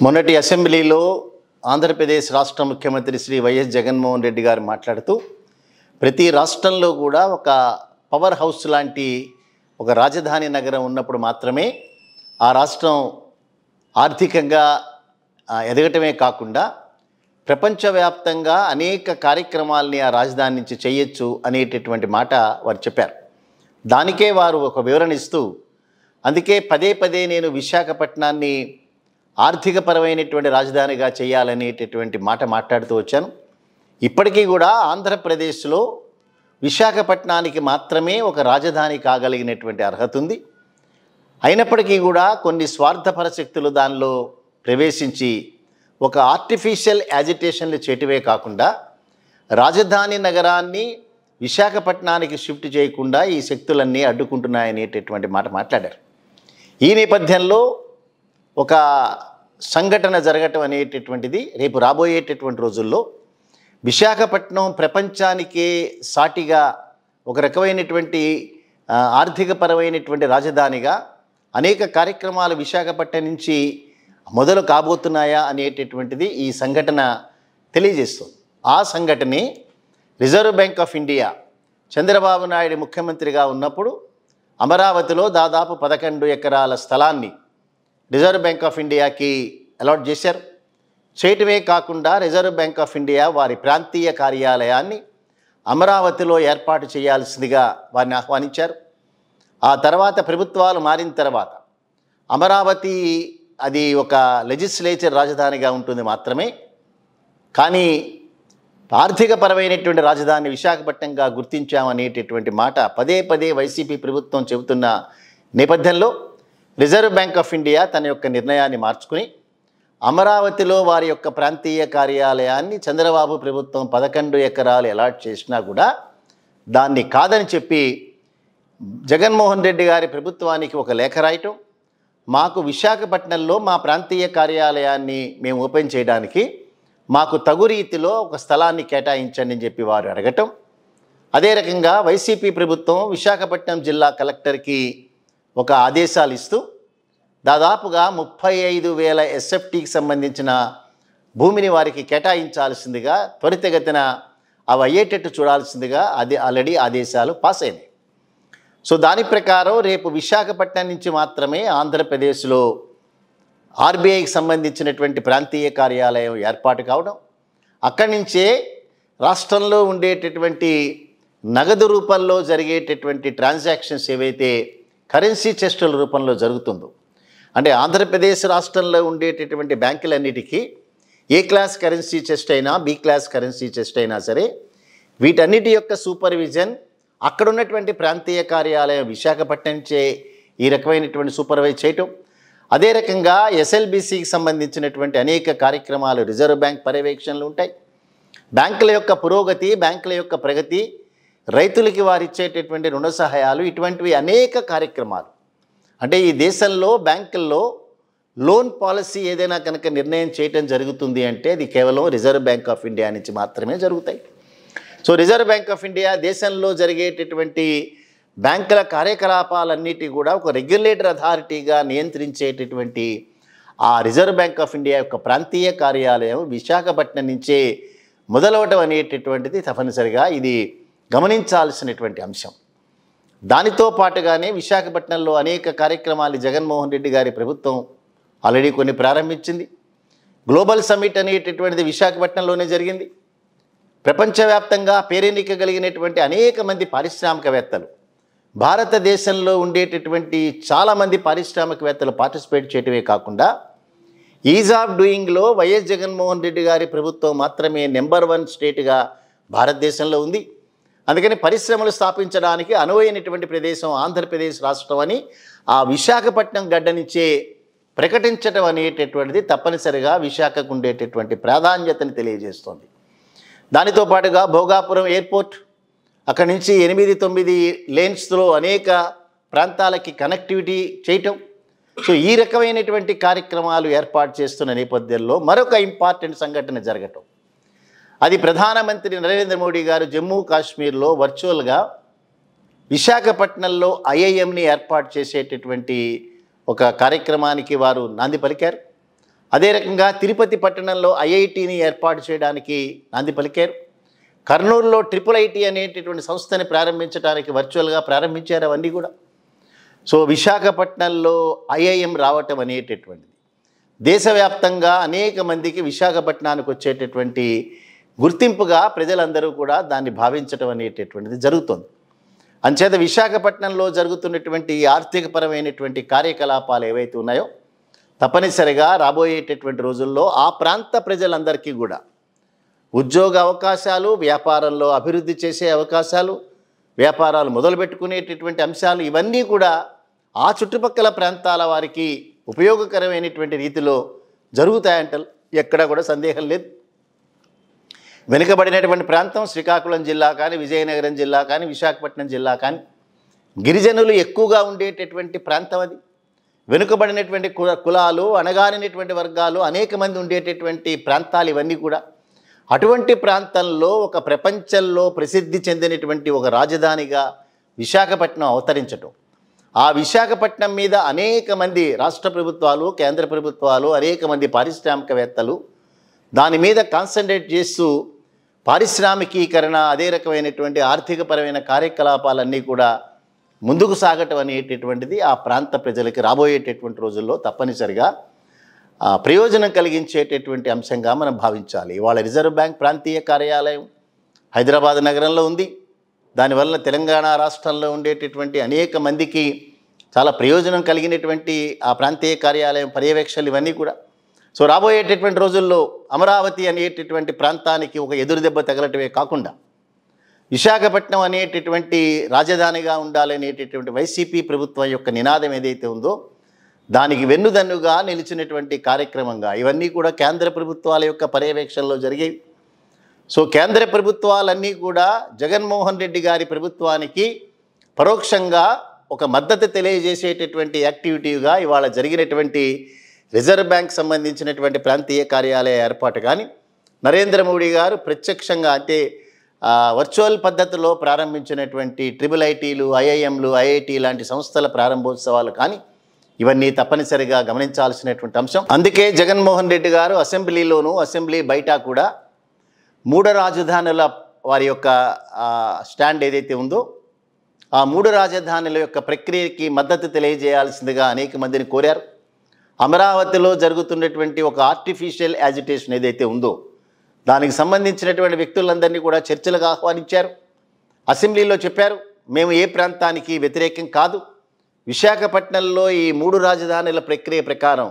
మొన్నటి అసెంబ్లీలో ఆంధ్రప్రదేశ్ రాష్ట్ర ముఖ్యమంత్రి శ్రీ వైఎస్ జగన్మోహన్ రెడ్డి గారు మాట్లాడుతూ ప్రతి రాష్ట్రంలో కూడా ఒక పవర్ హౌస్ లాంటి ఒక రాజధాని నగరం ఉన్నప్పుడు మాత్రమే ఆ రాష్ట్రం ఆర్థికంగా ఎదగటమే కాకుండా ప్రపంచవ్యాప్తంగా అనేక కార్యక్రమాలని ఆ రాజధాని నుంచి చేయొచ్చు అనేటటువంటి మాట వారు చెప్పారు. దానికే వారు ఒక వివరణ ఇస్తూ అందుకే పదే పదే నేను విశాఖపట్నాన్ని ఆర్థికపరమైనటువంటి రాజధానిగా చేయాలనేటటువంటి మాట మాట్లాడుతూ వచ్చాను. ఇప్పటికీ కూడా ఆంధ్రప్రదేశ్లో విశాఖపట్నానికి మాత్రమే ఒక రాజధాని కాగలిగినటువంటి అర్హత ఉంది. అయినప్పటికీ కూడా కొన్ని స్వార్థపర శక్తులు దానిలో ప్రవేశించి ఒక ఆర్టిఫిషియల్ యాజిటేషన్లు చేయటమే కాకుండా రాజధాని నగరాన్ని విశాఖపట్నానికి షిఫ్ట్ చేయకుండా ఈ శక్తులన్నీ అడ్డుకుంటున్నాయనేటటువంటి మాట మాట్లాడారు. ఈ నేపథ్యంలో ఒక సంఘటన జరగటం అనేటటువంటిది రేపు రాబోయేటటువంటి రోజుల్లో విశాఖపట్నం ప్రపంచానికే సాటిగా ఒక రకమైనటువంటి ఆర్థికపరమైనటువంటి రాజధానిగా అనేక కార్యక్రమాలు విశాఖపట్నం నుంచి మొదలు కాబోతున్నాయా అనేటటువంటిది ఈ సంఘటన తెలియజేస్తుంది. ఆ సంఘటనే Reserve Bank of India Chandrababu Naidu ముఖ్యమంత్రిగా ఉన్నప్పుడు అమరావతిలో దాదాపు 11 ఎకరాల స్థలాన్ని రిజర్వ్ బ్యాంక్ ఆఫ్ ఇండియాకి అలాట్ చేశారు. చేయటమే కాకుండా రిజర్వ్ బ్యాంక్ ఆఫ్ ఇండియా వారి ప్రాంతీయ కార్యాలయాన్ని అమరావతిలో ఏర్పాటు చేయాల్సిందిగా వారిని ఆహ్వానించారు. ఆ తర్వాత ప్రభుత్వాలు మారిన తర్వాత అమరావతి అది ఒక లెజిస్లేచర్ రాజధానిగా ఉంటుంది మాత్రమే, కానీ ఆర్థికపరమైనటువంటి రాజధాని విశాఖపట్నంగా గుర్తించామనేటటువంటి మాట పదే పదే వైసీపీ ప్రభుత్వం చెబుతున్న నేపథ్యంలో రిజర్వ్ బ్యాంక్ ఆఫ్ ఇండియా తన యొక్క నిర్ణయాన్ని మార్చుకుని అమరావతిలో వారి యొక్క ప్రాంతీయ కార్యాలయాన్ని చంద్రబాబు ప్రభుత్వం 11 ఎకరాలు అలాట్ చేసినా కూడా దాన్ని కాదని చెప్పి జగన్మోహన్ రెడ్డి గారి ప్రభుత్వానికి ఒక లేఖ రాయటం, మాకు విశాఖపట్నంలో మా ప్రాంతీయ కార్యాలయాన్ని మేము ఓపెన్ చేయడానికి మాకు తగు రీతిలో ఒక స్థలాన్ని కేటాయించండి అని చెప్పి వారు అడగటం. అదే రకంగా వైసీపీ ప్రభుత్వం విశాఖపట్నం జిల్లా కలెక్టర్కి ఒక ఆదేశాలు ఇస్తూ దాదాపుగా 35,000 ఎస్ఎఫ్టీకి సంబంధించిన భూమిని వారికి కేటాయించాల్సిందిగా త్వరితగతిన అవి అయ్యేటట్టు చూడాల్సిందిగా ఆల్రెడీ ఆదేశాలు పాస్ అయినాయి. సో దాని ప్రకారం రేపు విశాఖపట్నం నుంచి మాత్రమే ఆంధ్రప్రదేశ్లో ఆర్బీఐకి సంబంధించినటువంటి ప్రాంతీయ కార్యాలయం ఏర్పాటు కావడం, అక్కడి నుంచే రాష్ట్రంలో ఉండేటటువంటి నగదు రూపంలో జరిగేటటువంటి ట్రాన్సాక్షన్స్ ఏవైతే కరెన్సీ చెస్టుల రూపంలో జరుగుతుందో, అంటే ఆంధ్రప్రదేశ్ రాష్ట్రంలో ఉండేటటువంటి బ్యాంకులన్నిటికీ ఏ క్లాస్ కరెన్సీ చెస్ట్ అయినా బి క్లాస్ కరెన్సీ చెస్ట్ అయినా సరే వీటన్నిటి యొక్క సూపర్విజన్ అక్కడ ఉన్నటువంటి ప్రాంతీయ కార్యాలయం విశాఖపట్నం నుంచే ఈ రకమైనటువంటి సూపర్వైజ్ చేయటం. అదే రకంగా ఎస్ఎల్బిసికి సంబంధించినటువంటి అనేక కార్యక్రమాలు రిజర్వ్ బ్యాంక్ పర్యవేక్షణలు ఉంటాయి. బ్యాంకుల యొక్క పురోగతి, బ్యాంకుల యొక్క ప్రగతి, రైతులకి వారు ఇచ్చేటటువంటి రుణ సహాయాలు, ఇటువంటివి అనేక కార్యక్రమాలు. అంటే ఈ దేశంలో బ్యాంకుల్లో లోన్ పాలసీ ఏదైనా కనుక నిర్ణయం చేయటం జరుగుతుంది అంటే అది కేవలం రిజర్వ్ బ్యాంక్ ఆఫ్ ఇండియా నుంచి మాత్రమే జరుగుతాయి. So reserve Bank of India దేశంలో జరిగేటటువంటి బ్యాంకుల కార్యకలాపాలన్నిటి కూడా ఒక రెగ్యులేటర్ అథారిటీగా నియంత్రించేటటువంటి ఆ రిజర్వ్ బ్యాంక్ ఆఫ్ ఇండియా యొక్క ప్రాంతీయ కార్యాలయం విశాఖపట్నం నుంచే మొదలవటం అనేటటువంటిది తప్పనిసరిగా ఇది గమనించాల్సినటువంటి అంశం. దానితో పాటుగానే విశాఖపట్నంలో అనేక కార్యక్రమాలు జగన్మోహన్ రెడ్డి గారి ప్రభుత్వం ఆల్రెడీ కొన్ని ప్రారంభించింది. గ్లోబల్ సమ్మిట్ అనేటటువంటిది విశాఖపట్నంలోనే జరిగింది. ప్రపంచవ్యాప్తంగా పేరెన్నిక కలిగినటువంటి అనేక మంది పారిశ్రామికవేత్తలు, భారతదేశంలో ఉండేటటువంటి చాలామంది పారిశ్రామికవేత్తలు పార్టిసిపేట్ చేయటమే కాకుండా ఈజ్ ఆఫ్ డూయింగ్లో వైఎస్ జగన్మోహన్ రెడ్డి గారి ప్రభుత్వం మాత్రమే నెంబర్ 1 స్టేట్గా భారతదేశంలో ఉంది. అందుకని పరిశ్రమలు స్థాపించడానికి అనువైనటువంటి ప్రదేశం ఆంధ్రప్రదేశ్ రాష్ట్రం అని ఆ విశాఖపట్నం గడ్డ నుంచే ప్రకటించడం అనేటటువంటిది తప్పనిసరిగా విశాఖకు ఉండేటటువంటి ప్రాధాన్యతని తెలియజేస్తోంది. దానితో పాటుగా భోగాపురం ఎయిర్పోర్ట్, అక్కడి నుంచి 8-9 లేన్స్లో అనేక ప్రాంతాలకి కనెక్టివిటీ చేయటం. సో ఈ రకమైనటువంటి కార్యక్రమాలు ఏర్పాటు చేస్తున్న నేపథ్యంలో మరొక ఇంపార్టెంట్ సంఘటన జరగటం, అది ప్రధానమంత్రి నరేంద్ర మోడీ గారు జమ్మూ కాశ్మీర్లో వర్చువల్గా విశాఖపట్నంలో ఐఐఎంని ఏర్పాటు చేసేటటువంటి ఒక కార్యక్రమానికి వారు నాంది పలికారు. అదే రకంగా తిరుపతి పట్టణంలో ఐఐటిని ఏర్పాటు చేయడానికి నాంది పలికారు. కర్నూలులో IIIT అనేటటువంటి సంస్థని ప్రారంభించడానికి వర్చువల్గా ప్రారంభించారు. అవన్నీ కూడా. సో విశాఖపట్నంలో ఐఐఎం రావటం అనేటటువంటిది దేశవ్యాప్తంగా అనేక మందికి విశాఖపట్నానికి వచ్చేటటువంటి గుర్తింపుగా ప్రజలందరూ కూడా దాన్ని భావించటం అనేటటువంటిది జరుగుతుంది. అంచేత విశాఖపట్నంలో జరుగుతున్నటువంటి ఆర్థికపరమైనటువంటి కార్యకలాపాలు ఏవైతే ఉన్నాయో తప్పనిసరిగా రాబోయేటటువంటి రోజుల్లో ఆ ప్రాంత ప్రజలందరికీ కూడా ఉద్యోగ అవకాశాలు, వ్యాపారంలో అభివృద్ధి చేసే అవకాశాలు, వ్యాపారాలు మొదలుపెట్టుకునేటటువంటి అంశాలు ఇవన్నీ కూడా ఆ చుట్టుపక్కల ప్రాంతాల వారికి ఉపయోగకరమైనటువంటి రీతిలో జరుగుతాయంట ఎక్కడ కూడా సందేహం లేదు. వెనుకబడినటువంటి ప్రాంతం శ్రీకాకుళం జిల్లా కానీ, విజయనగరం జిల్లా కానీ, విశాఖపట్నం జిల్లా కానీ గిరిజనులు ఎక్కువగా ఉండేటటువంటి ప్రాంతం అది. వెనుకబడినటువంటి కులాలు, అణగారినటువంటి వర్గాలు అనేక మంది ఉండేటటువంటి ప్రాంతాలు ఇవన్నీ కూడా. అటువంటి ప్రాంతంలో ఒక ప్రపంచంలో ప్రసిద్ధి చెందినటువంటి ఒక రాజధానిగా విశాఖపట్నం అవతరించటం, ఆ విశాఖపట్నం మీద అనేక మంది రాష్ట్ర ప్రభుత్వాలు, కేంద్ర ప్రభుత్వాలు, అనేక మంది పారిశ్రామికవేత్తలు దాని మీద కాన్సన్ట్రేట్ చేస్తూ పారిశ్రామికీకరణ, అదే రకమైనటువంటి ఆర్థికపరమైన కార్యకలాపాలన్నీ కూడా ముందుకు సాగటం అనేటటువంటిది ఆ ప్రాంత ప్రజలకి రాబోయేటటువంటి రోజుల్లో తప్పనిసరిగా ప్రయోజనం కలిగించేటటువంటి అంశంగా మనం భావించాలి. ఇవాళ రిజర్వ్ బ్యాంక్ ప్రాంతీయ కార్యాలయం హైదరాబాద్ నగరంలో ఉంది. దానివల్ల తెలంగాణ రాష్ట్రంలో ఉండేటటువంటి అనేక మందికి చాలా ప్రయోజనం కలిగినటువంటి ఆ ప్రాంతీయ కార్యాలయం పర్యవేక్షణలు ఇవన్నీ కూడా. సో రాబోయేటటువంటి రోజుల్లో అమరావతి అనేటటువంటి ప్రాంతానికి ఒక ఎదురు దెబ్బ తగలటమే కాకుండా విశాఖపట్నం అనేటటువంటి రాజధానిగా ఉండాలనేటటువంటి వైసీపీ ప్రభుత్వం యొక్క నినాదం ఏదైతే ఉందో దానికి వెన్నుదన్నుగా నిలిచినటువంటి కార్యక్రమంగా ఇవన్నీ కూడా కేంద్ర ప్రభుత్వాల యొక్క పర్యవేక్షణలో జరిగేవి. సో కేంద్ర ప్రభుత్వాలన్నీ కూడా జగన్మోహన్ రెడ్డి గారి ప్రభుత్వానికి పరోక్షంగా ఒక మద్దతు తెలియజేసేటటువంటి యాక్టివిటీగా ఇవాళ జరిగినటువంటి రిజర్వ్ బ్యాంక్ సంబంధించినటువంటి ప్రాంతీయ కార్యాలయ ఏర్పాటు కానీ, నరేంద్ర మోడీ గారు ప్రత్యక్షంగా అంటే వర్చువల్ పద్ధతిలో ప్రారంభించినటువంటి IIITలు, ఐఐఎంలు, ఐఐటి లాంటి సంస్థల ప్రారంభోత్సవాలు కానీ ఇవన్నీ తప్పనిసరిగా గమనించాల్సినటువంటి అంశం. అందుకే జగన్మోహన్ రెడ్డి గారు అసెంబ్లీలోనూ, అసెంబ్లీ బయట కూడా 3 రాజధానుల వారి యొక్క స్టాండ్ ఏదైతే ఉందో ఆ 3 రాజధానుల యొక్క ప్రక్రియకి మద్దతు తెలియజేయాల్సిందిగా అనేక మందిని కోరారు. అమరావతిలో జరుగుతున్నటువంటి ఒక ఆర్టిఫిషియల్ యాజిటేషన్ ఏదైతే ఉందో దానికి సంబంధించినటువంటి వ్యక్తులందరినీ కూడా చర్చలకు ఆహ్వానించారు. అసెంబ్లీలో చెప్పారు, మేము ఏ ప్రాంతానికి వ్యతిరేకం కాదు. విశాఖపట్నంలో ఈ 3 రాజధానుల ప్రక్రియ ప్రకారం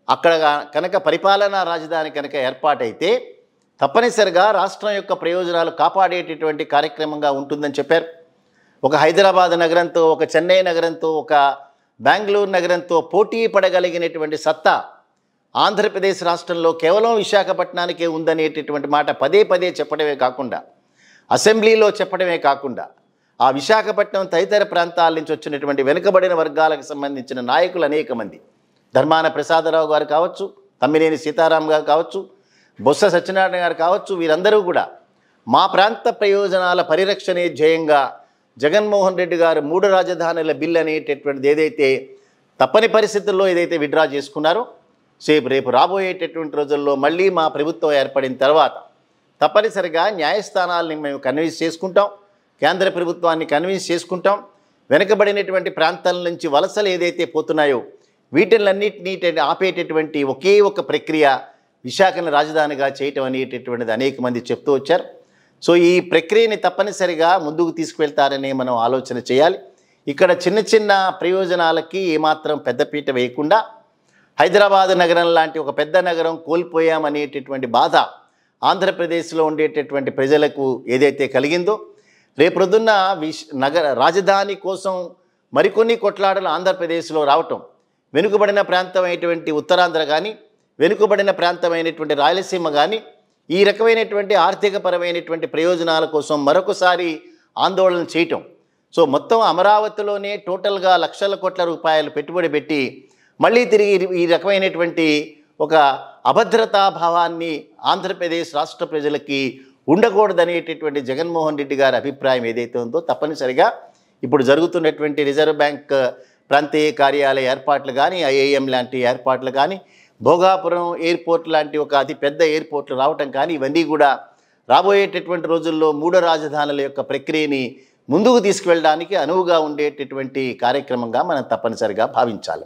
అక్కడ కనుక పరిపాలనా రాజధాని కనుక ఏర్పాటైతే తప్పనిసరిగా రాష్ట్రం యొక్క ప్రయోజనాలు కాపాడేటటువంటి కార్యక్రమంగా ఉంటుందని చెప్పారు. ఒక హైదరాబాద్ నగరంతో, ఒక చెన్నై నగరంతో, ఒక బెంగళూరు నగరంతో పోటీ పడగలిగినటువంటి సత్తా ఆంధ్రప్రదేశ్ రాష్ట్రంలో కేవలం విశాఖపట్నానికే ఉందనేటటువంటి మాట పదే పదే చెప్పడమే కాకుండా, అసెంబ్లీలో చెప్పడమే కాకుండా ఆ విశాఖపట్నం తదితర ప్రాంతాల నుంచి వచ్చినటువంటి వెనుకబడిన వర్గాలకు సంబంధించిన నాయకులు అనేక మంది, ధర్మాన ప్రసాదరావు గారు కావచ్చు, తమ్మినేని సీతారాం గారు కావచ్చు, బొత్స సత్యనారాయణ గారు కావచ్చు, వీరందరూ కూడా మా ప్రాంత ప్రయోజనాల పరిరక్షణే ధ్యేయంగా జగన్మోహన్ రెడ్డి గారు 3 రాజధానుల బిల్ అనేటటువంటిది ఏదైతే తప్పని పరిస్థితుల్లో ఏదైతే విత్డ్రా చేసుకున్నారో రేపు రాబోయేటటువంటి రోజుల్లో మళ్ళీ మా ప్రభుత్వం ఏర్పడిన తర్వాత తప్పనిసరిగా న్యాయస్థానాలని మేము కన్విన్స్ చేసుకుంటాం, కేంద్ర ప్రభుత్వాన్ని కన్విన్స్ చేసుకుంటాం. వెనుకబడినటువంటి ప్రాంతాల నుంచి వలసలు ఏదైతే పోతున్నాయో వీటిలన్నింటినీ ఆపేటటువంటి ఒకే ఒక ప్రక్రియ విశాఖను రాజధానిగా చేయటం అనేటటువంటిది అనేక మంది చెప్తూ వచ్చారు. సో ఈ ప్రక్రియని తప్పనిసరిగా ముందుకు తీసుకువెళ్తారని మనం ఆలోచన చేయాలి. ఇక్కడ చిన్న చిన్న ప్రయోజనాలకి ఏమాత్రం పెద్దపీట వేయకుండా హైదరాబాద్ నగరం లాంటి ఒక పెద్ద నగరం కోల్పోయామనేటటువంటి బాధ ఆంధ్రప్రదేశ్లో ఉండేటటువంటి ప్రజలకు ఏదైతే కలిగిందో రేపొద్దున్న రాజధాని కోసం మరికొన్ని కొట్లాటలు ఆంధ్రప్రదేశ్లో రావటం, వెనుకబడిన ప్రాంతమైనటువంటి ఉత్తరాంధ్ర కానీ, వెనుకబడిన ప్రాంతమైనటువంటి రాయలసీమ కానీ ఈ రకమైనటువంటి ఆర్థికపరమైనటువంటి ప్రయోజనాల కోసం మరొకసారి ఆందోళన చేయటం. సో మొత్తం అమరావతిలోనే టోటల్గా లక్షల కోట్ల రూపాయలు పెట్టుబడి పెట్టి మళ్ళీ తిరిగి ఈ రకమైనటువంటి ఒక అభద్రతా భావాన్ని ఆంధ్రప్రదేశ్ రాష్ట్ర ప్రజలకి ఉండకూడదనేటటువంటి జగన్మోహన్ రెడ్డి గారి అభిప్రాయం ఏదైతే ఉందో తప్పనిసరిగా ఇప్పుడు జరుగుతున్నటువంటి రిజర్వ్ బ్యాంక్ ప్రాంతీయ కార్యాలయ ఏర్పాట్లు కానీ, ఐఐఎం లాంటి ఏర్పాట్లు కానీ, భోగాపురం ఎయిర్పోర్ట్ లాంటి ఒక అతిపెద్ద ఎయిర్పోర్ట్లు రావటం కానీ ఇవన్నీ కూడా రాబోయేటటువంటి రోజుల్లో 3 రాజధానుల యొక్క ప్రక్రియని ముందుకు తీసుకువెళ్ళడానికి అనువుగా ఉండేటటువంటి కార్యక్రమంగా మనం తప్పనిసరిగా భావించాలి.